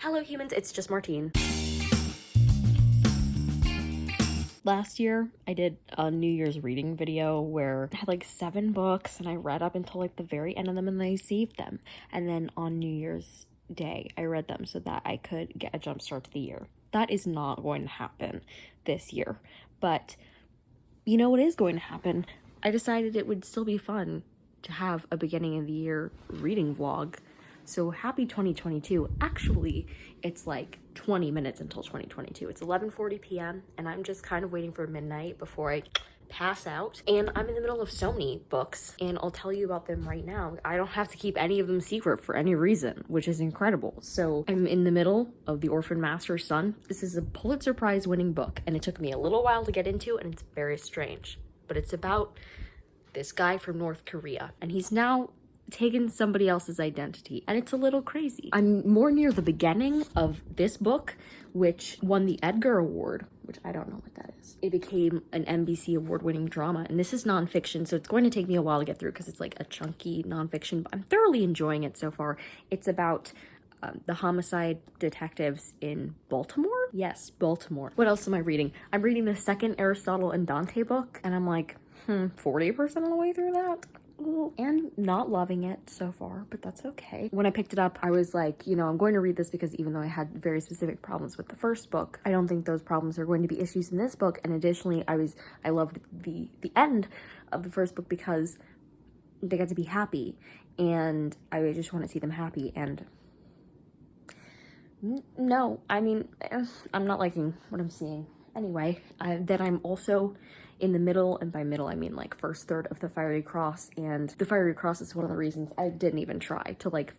Hello humans, it's just Martine. Last year, I did a New Year's reading video where I had like 7 books and I read up until like the very end of them and then I saved them. And then on New Year's Day, I read them so that I could get a jump start to the year. That is not going to happen this year. But you know what is going to happen? I decided it would still be fun to have a beginning of the year reading vlog. So happy 2022. Actually, it's like 20 minutes until 2022. It's 11:40 p.m. and I'm just kind of waiting for midnight before I pass out. And I'm in the middle of so many books and I'll tell you about them right now. I don't have to keep any of them secret for any reason, which is incredible. So I'm in the middle of the Orphan Master Sun. This is a Pulitzer Prize winning book and it took me a little while to get into and it's very strange. But it's about this guy from North Korea and he's now taken somebody else's identity and it's a little crazy. I'm more near the beginning of this book, which won the Edgar Award, which I don't know what that is. It became an NBC award-winning drama, and this is nonfiction, so it's going to take me a while to get through because it's like a chunky nonfiction, but I'm thoroughly enjoying it so far. It's about the homicide detectives in Baltimore? Yes, Baltimore. What else am I reading? I'm reading the second Aristotle and Dante book, and I'm like, 40% of the way through that? And not loving it so far, but that's okay. When I picked it up, I was like, you know, I'm going to read this because even though I had very specific problems with the first book, I don't think those problems are going to be issues in this book. And additionally, I loved the end of the first book because they got to be happy and I just want to see them happy. And no, I mean, I'm not liking what I'm seeing. Anyway, then I'm also in the middle, and by middle I mean like first third of the Fiery Cross, and the Fiery Cross is one of the reasons I didn't even try to like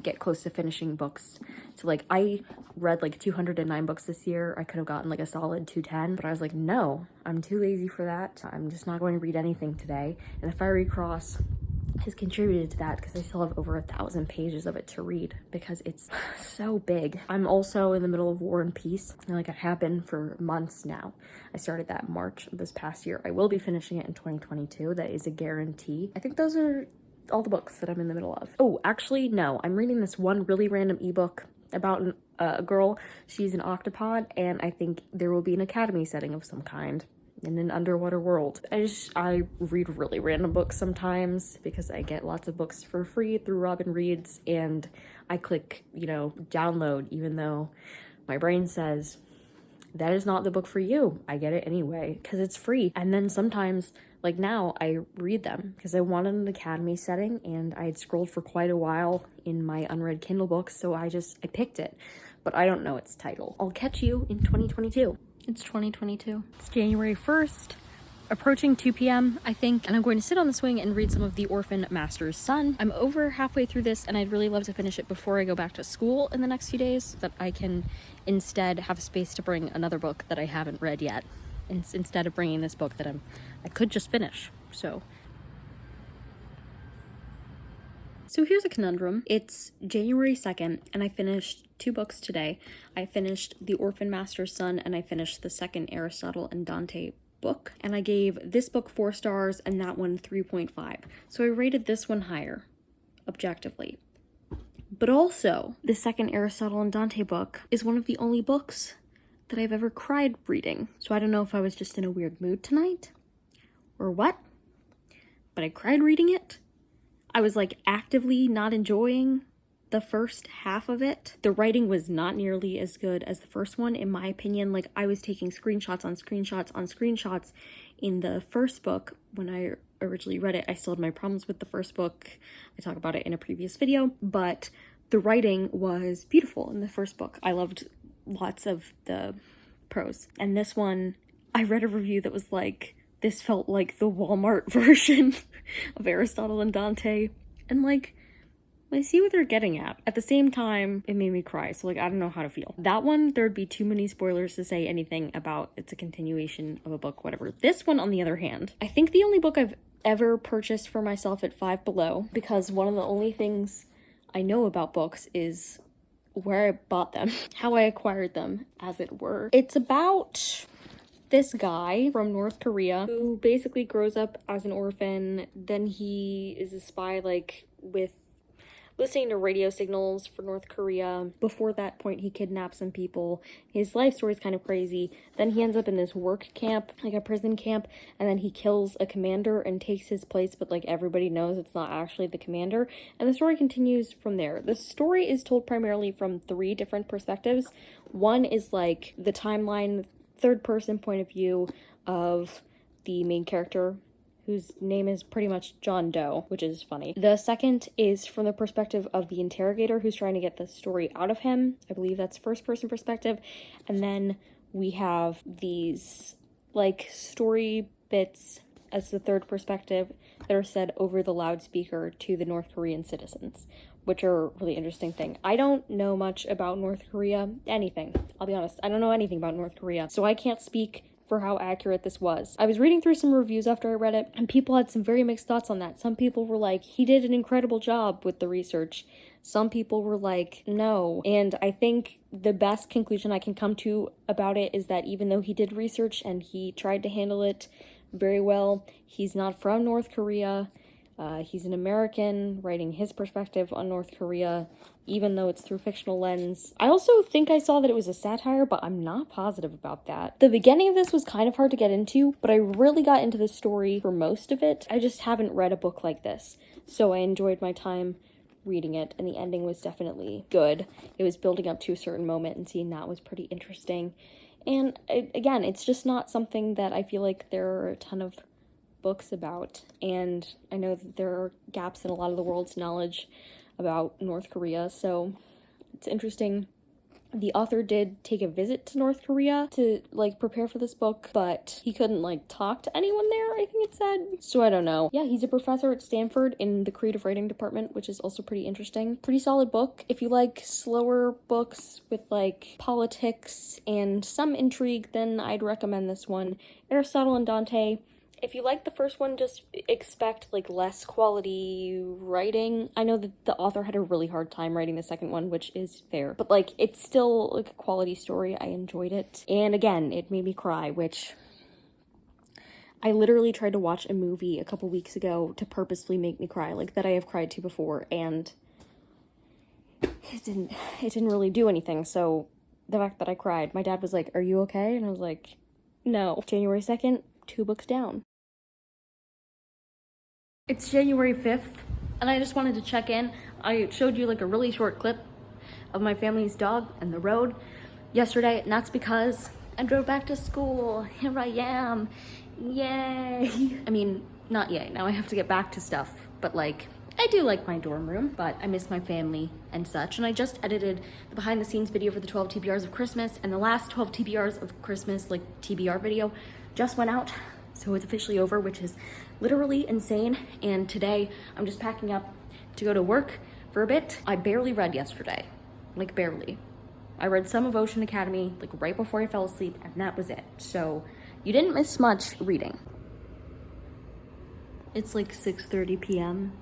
get close to finishing books. So like I read like 209 books this year. I could have gotten like a solid 210, but I was like, no, I'm too lazy for that. I'm just not going to read anything today. And the Fiery Cross has contributed to that because I still have over 1,000 pages of it to read because it's so big. I'm also in the middle of War and Peace, like I have been for months now. I started that in March of this past year. I will be finishing it in 2022. That is a guarantee. I think those are all the books that I'm in the middle of. Oh, actually, no. I'm reading this one really random ebook about a girl. She's an octopod, and I think there will be an academy setting of some kind in an underwater world. I read really random books sometimes because I get lots of books for free through Robin Reads, and I click, you know, download, even though my brain says that is not the book for you. I get it anyway because it's free. And then sometimes, like now, I read them because I wanted an academy setting and I had scrolled for quite a while in my unread Kindle books, so I picked it, but I don't know its title. I'll catch you in 2022. It's 2022. It's January 1st, approaching 2 p.m. I think, and I'm going to sit on the swing and read some of the Orphan Master Sun. I'm over halfway through this and I'd really love to finish it before I go back to school in the next few days so that I can instead have space to bring another book that I haven't read yet, instead of bringing this book that I could just finish. So here's a conundrum. It's January 2nd and I finished 2 books today. I finished The Orphan Master Sun and I finished the second Aristotle and Dante book. And I gave this book 4 stars and that one 3.5. So I rated this one higher, objectively. But also, the second Aristotle and Dante book is one of the only books that I've ever cried reading. So I don't know if I was just in a weird mood tonight or what, but I cried reading it. I was like actively not enjoying the first half of it. The writing was not nearly as good as the first one, in my opinion. Like I was taking screenshots on screenshots on screenshots in the first book. When I originally read it, I still had my problems with the first book. I talk about it in a previous video, but the writing was beautiful in the first book. I loved lots of the prose. And this one, I read a review that was like, this felt like the Walmart version of Aristotle and Dante. And like, I see what they're getting at. At the same time, it made me cry. So like, I don't know how to feel. That one, there'd be too many spoilers to say anything about. It's a continuation of a book, whatever. This one, on the other hand, I think the only book I've ever purchased for myself at Five Below, because one of the only things I know about books is where I bought them, how I acquired them, as it were. It's about this guy from North Korea who basically grows up as an orphan. Then he is a spy, like, with listening to radio signals for North Korea. Before that point, he kidnaps some people. His life story is kind of crazy. Then he ends up in this work camp, like a prison camp, and then he kills a commander and takes his place, but like everybody knows it's not actually the commander. And the story continues from there. The story is told primarily from 3 different perspectives. One is like the timeline, third person point of view of the main character, whose name is pretty much John Doe, which is funny. The second is from the perspective of the interrogator who's trying to get the story out of him. I believe that's first person perspective. And then we have these like story bits as the third perspective that are said over the loudspeaker to the North Korean citizens, which are a really interesting thing. I don't know much about North Korea, anything. I'll be honest, I don't know anything about North Korea, so I can't speak for how accurate this was. I was reading through some reviews after I read it, and people had some very mixed thoughts on that. Some people were like, he did an incredible job with the research. Some people were like, no. And I think the best conclusion I can come to about it is that even though he did research and he tried to handle it very well, he's not from North Korea. He's an American writing his perspective on North Korea, even though it's through fictional lens. I also think I saw that it was a satire, but I'm not positive about that. The beginning of this was kind of hard to get into, but I really got into the story for most of it. I just haven't read a book like this, so I enjoyed my time reading it, and the ending was definitely good. It was building up to a certain moment, and seeing that was pretty interesting. And again, it's just not something that I feel like there are a ton of books about, and I know that there are gaps in a lot of the world's knowledge about North Korea, so it's interesting. The author did take a visit to North Korea to like prepare for this book, but he couldn't like talk to anyone there, I think it said. So I don't know. Yeah, he's a professor at Stanford in the creative writing department, which is also pretty interesting. Pretty solid book. If you like slower books with like politics and some intrigue, then I'd recommend this one. Aristotle and Dante. If you like the first one, just expect like less quality writing. I know that the author had a really hard time writing the second one, which is fair, but like it's still like a quality story. I enjoyed it. And again, it made me cry, which I literally tried to watch a movie a couple weeks ago to purposefully make me cry, like that I have cried to before, and it didn't really do anything. So the fact that I cried, my dad was like, "Are you okay?" And I was like, "No." January 2nd, 2 books down. It's January 5th, and I just wanted to check in. I showed you like a really short clip of my family's dog and the road yesterday, and that's because I drove back to school. Here I am. Yay. I mean, not yay. Now I have to get back to stuff, but like, I do like my dorm room, but I miss my family and such. And I just edited the behind the scenes video for the 12 TBRs of Christmas, and the last 12 TBRs of Christmas, like TBR video, just went out. So it's officially over, which is literally insane. And today I'm just packing up to go to work for a bit. I barely read yesterday, like barely. I read some of Ocean Academy, like right before I fell asleep, and that was it. So you didn't miss much reading. It's like 6:30 p.m.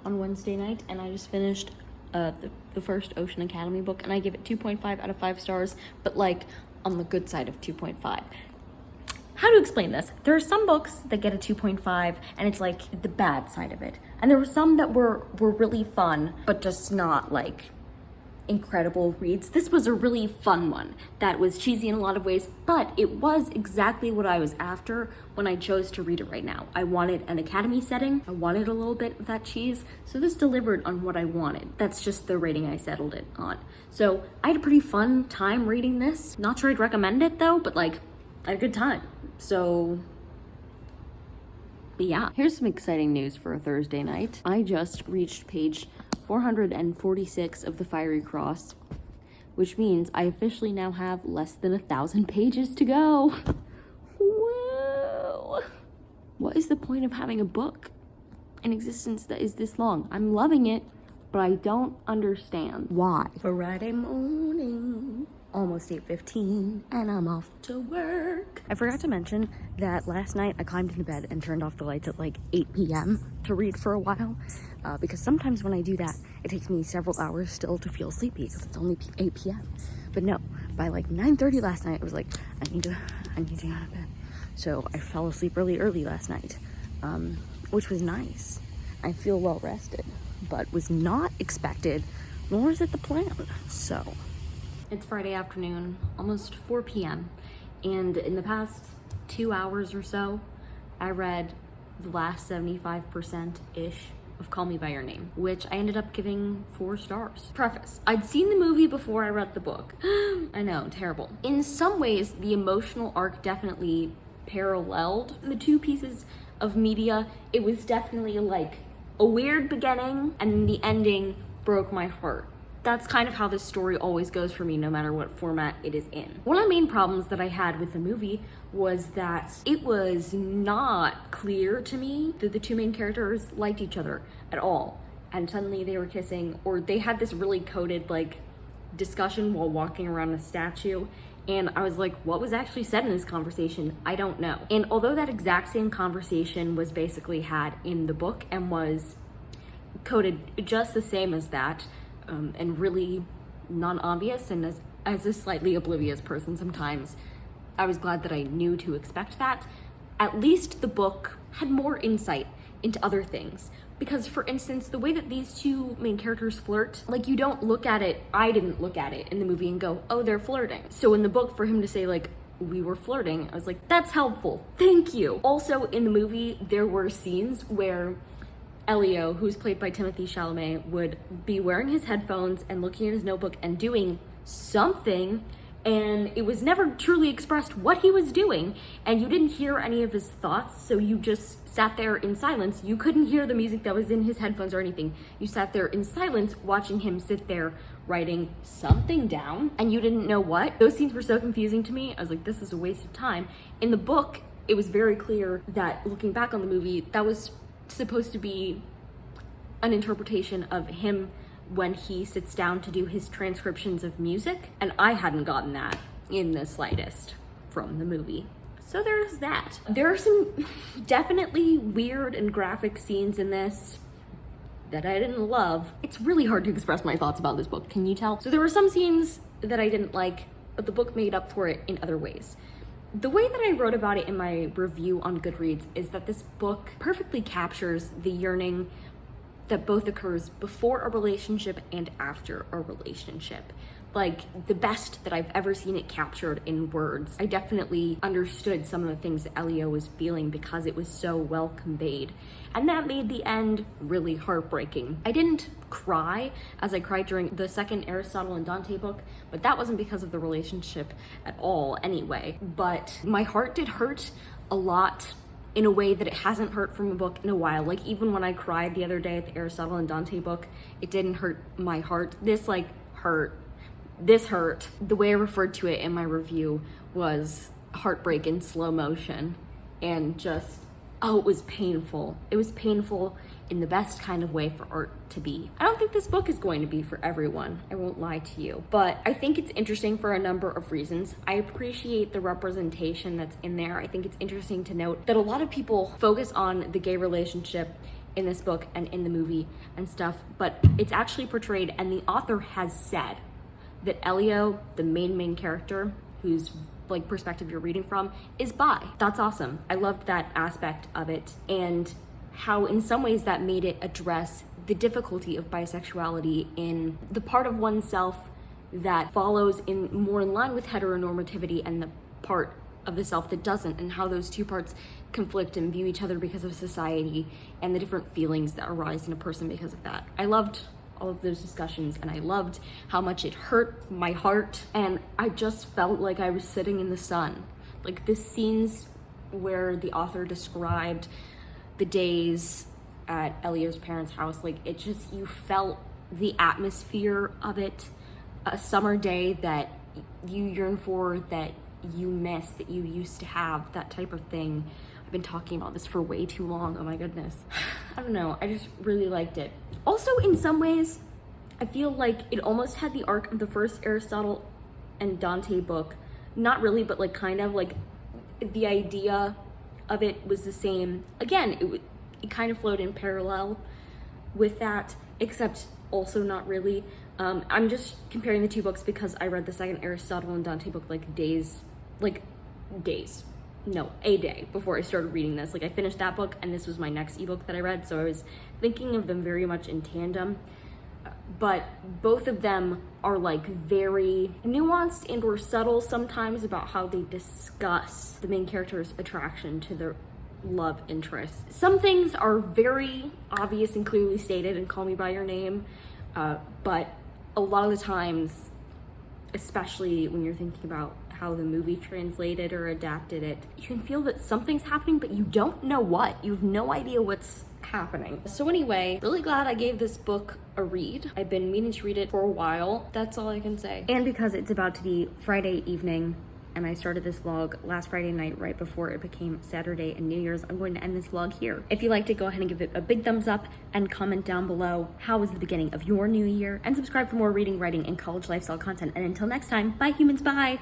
on Wednesday night, and I just finished the first Ocean Academy book, and I give it 2.5 out of 5 stars, but like on the good side of 2.5. How to explain this? There are some books that get a 2.5 and it's like the bad side of it. And there were some that were really fun, but just not like incredible reads. This was a really fun one that was cheesy in a lot of ways, but it was exactly what I was after when I chose to read it right now. I wanted an academy setting. I wanted a little bit of that cheese. So this delivered on what I wanted. That's just the rating I settled it on. So I had a pretty fun time reading this. Not sure I'd recommend it though, but like I had a good time. So yeah, here's some exciting news for a Thursday night. I just reached page 446 of the Fiery Cross, which means I officially now have less than 1,000 pages to go. Whoa. What is the point of having a book in existence that is this long? I'm loving it, but I don't understand why. Friday morning. Almost 8:15 and I'm off to work. I forgot to mention that last night I climbed into bed and turned off the lights at like 8 p.m. to read for a while because sometimes when I do that it takes me several hours still to feel sleepy because it's only 8 p.m. But no, by like 9:30 last night I was like, I need to get out of bed. So I fell asleep really early last night, which was nice. I feel well rested, but was not expected, nor is it the plan. So it's Friday afternoon, almost 4 p.m. And in the past 2 hours or so, I read the last 75%-ish of Call Me By Your Name, which I ended up giving 4 stars. Preface: I'd seen the movie before I read the book. I know, terrible. In some ways, the emotional arc definitely paralleled the 2 pieces of media. It was definitely like a weird beginning, and the ending broke my heart. That's kind of how this story always goes for me, no matter what format it is in. One of the main problems that I had with the movie was that it was not clear to me that the 2 main characters liked each other at all. And suddenly they were kissing, or they had this really coded like discussion while walking around a statue. And I was like, what was actually said in this conversation? I don't know. And although that exact same conversation was basically had in the book and was coded just the same as that, and really non-obvious, and as a slightly oblivious person sometimes, I was glad that I knew to expect that. At least the book had more insight into other things. Because, for instance, the way that these 2 main characters flirt, like, you don't look at it, I didn't look at it in the movie and go, oh, they're flirting. So in the book, for him to say, like, we were flirting, I was like, that's helpful, thank you. Also, in the movie, there were scenes where Elio, who's played by Timothée Chalamet, would be wearing his headphones and looking at his notebook and doing something, and it was never truly expressed what he was doing, and you didn't hear any of his thoughts, so you just sat there in silence. You couldn't hear the music that was in his headphones or anything. You sat there in silence watching him sit there writing something down, and you didn't know what. Those scenes were so confusing to me. I was like, this is a waste of time. In the book, it was very clear that, looking back on the movie, that was supposed to be an interpretation of him when he sits down to do his transcriptions of music, and I hadn't gotten that in the slightest from the movie. So there's that. There are some definitely weird and graphic scenes in this that I didn't love. It's really hard to express my thoughts about this book, can you tell? So there were some scenes that I didn't like, but the book made up for it in other ways. The way that I wrote about it in my review on Goodreads is that this book perfectly captures the yearning that both occurs before a relationship and after a relationship. Like, the best that I've ever seen it captured in words. I definitely understood some of the things that Elio was feeling because it was so well conveyed. And that made the end really heartbreaking. I didn't cry as I cried during the second Aristotle and Dante book, but that wasn't because of the relationship at all anyway. But my heart did hurt a lot in a way that it hasn't hurt from a book in a while. Like, even when I cried the other day at the Aristotle and Dante book, it didn't hurt my heart. This, like, hurt. This hurt. The way I referred to it in my review was heartbreak in slow motion, and just, oh, it was painful. It was painful in the best kind of way for art to be. I don't think this book is going to be for everyone, I won't lie to you, but I think it's interesting for a number of reasons. I appreciate the representation that's in there. I think it's interesting to note that a lot of people focus on the gay relationship in this book and in the movie and stuff, but it's actually portrayed, and the author has said that Elio, the main character, whose like perspective you're reading from, is bi. That's awesome. I loved that aspect of it, and how in some ways that made it address the difficulty of bisexuality in the part of oneself that follows in more in line with heteronormativity and the part of the self that doesn't, and how those 2 parts conflict and view each other because of society and the different feelings that arise in a person because of that. I loved all of those discussions, and I loved how much it hurt my heart, and I just felt like I was sitting in the sun. Like, the scenes where the author described the days at Elio's parents' house, like, it just, you felt the atmosphere of it. A summer day that you yearn for, that you miss, that you used to have, that type of thing. I've been talking about this for way too long, oh my goodness. I don't know, I just really liked it. Also, in some ways, I feel like it almost had the arc of the first Aristotle and Dante book. Not really, but like kind of, like the idea of it was the same. Again, it kind of flowed in parallel with that, except also not really. I'm just comparing the 2 books because I read the second Aristotle and Dante book like days no, a day before I started reading this. Like I finished that book and this was my next ebook that I read, so I was thinking of them very much in tandem. But both of them are like very nuanced and or subtle sometimes about how they discuss the main character's attraction to their love interest. Some things are very obvious and clearly stated in Call Me By Your Name, but a lot of the times, especially when you're thinking about how the movie translated or adapted it, you can feel that something's happening, but you don't know what. You have no idea what's happening. So anyway, really glad I gave this book a read. I've been meaning to read it for a while. That's all I can say. And because it's about to be Friday evening, and I started this vlog last Friday night right before it became Saturday and New Year's, I'm going to end this vlog here. If you liked it, go ahead and give it a big thumbs up and comment down below how was the beginning of your new year, and subscribe for more reading, writing, and college lifestyle content. And until next time, bye humans, bye!